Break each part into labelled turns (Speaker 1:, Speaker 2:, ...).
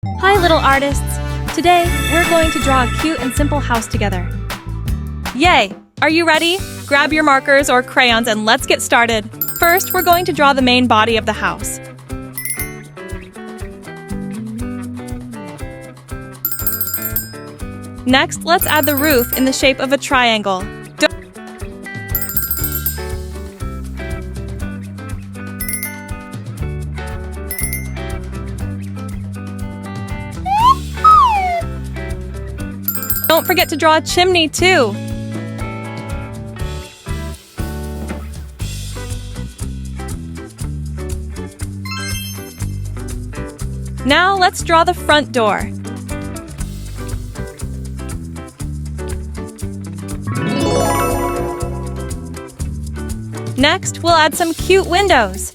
Speaker 1: Hi, little artists! Today, we're going to draw a cute and simple house together. Yay! Are you ready? Grab your markers or crayons and let's get started. First, we're going to draw the main body of the house. Next, let's add the roof in the shape of a triangle. Don't forget to draw a chimney, too. Now let's draw the front door. Next, we'll add some cute windows.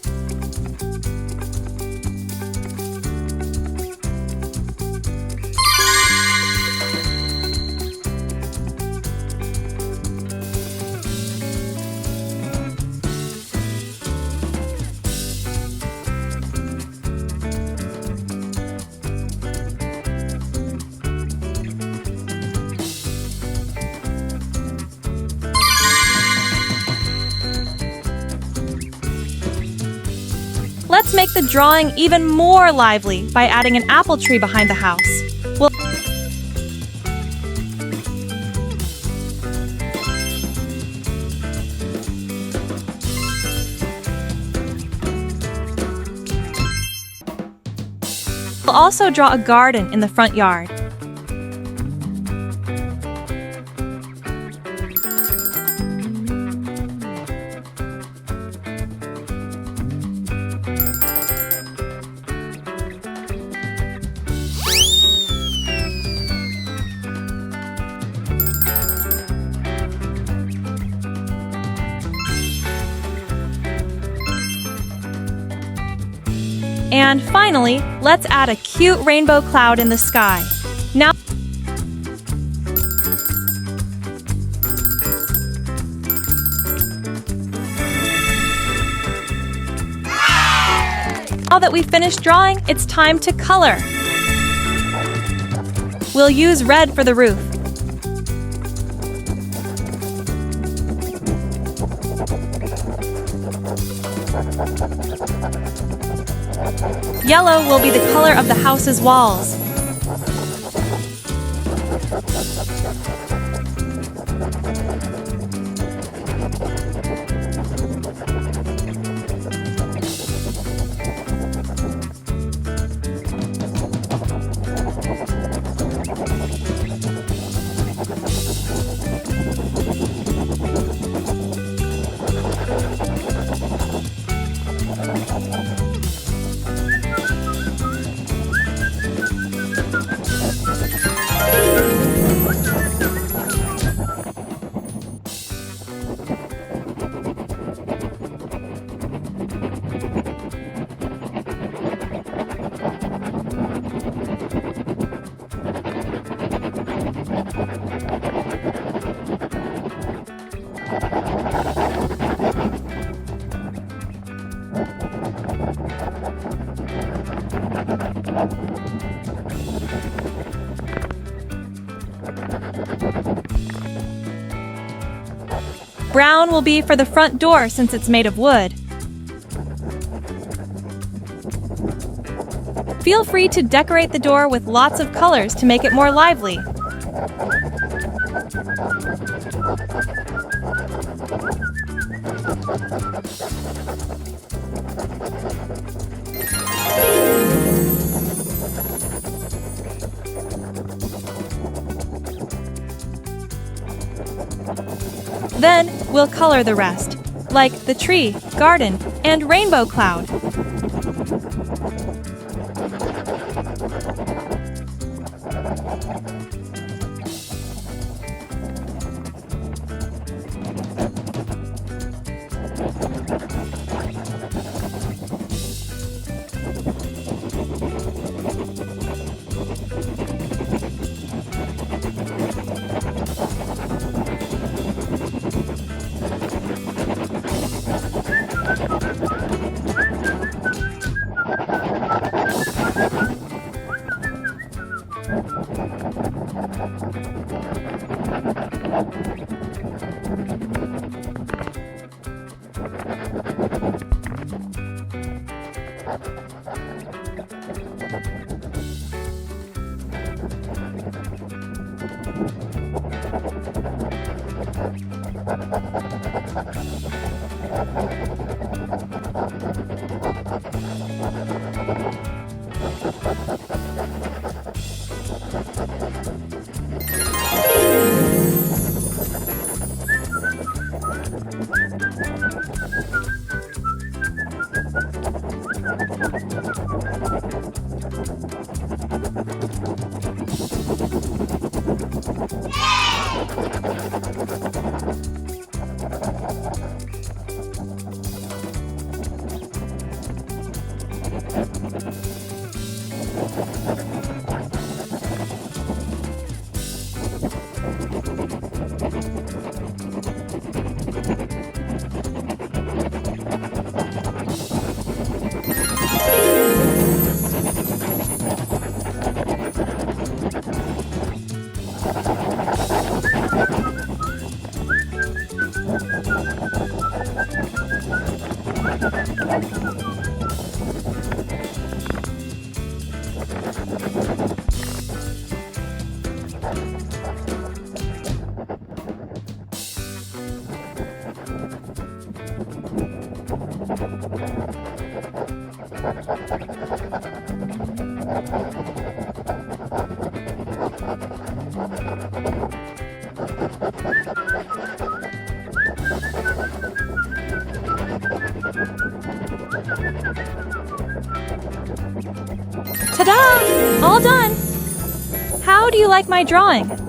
Speaker 1: Let's make the drawing even more lively by adding an apple tree behind the house. We'll also draw a garden in the front yard. And finally, let's add a cute rainbow cloud in the sky. Now that we've finished drawing, it's time to color. We'll use red for the roof. Yellow will be the color of the house's walls. Brown will be for the front door since it's made of wood. Feel free to decorate the door with lots of colors to make it more lively. Then, we'll color the rest, like the tree, garden, and rainbow cloud. Ta-da! All done! How do you like my drawing?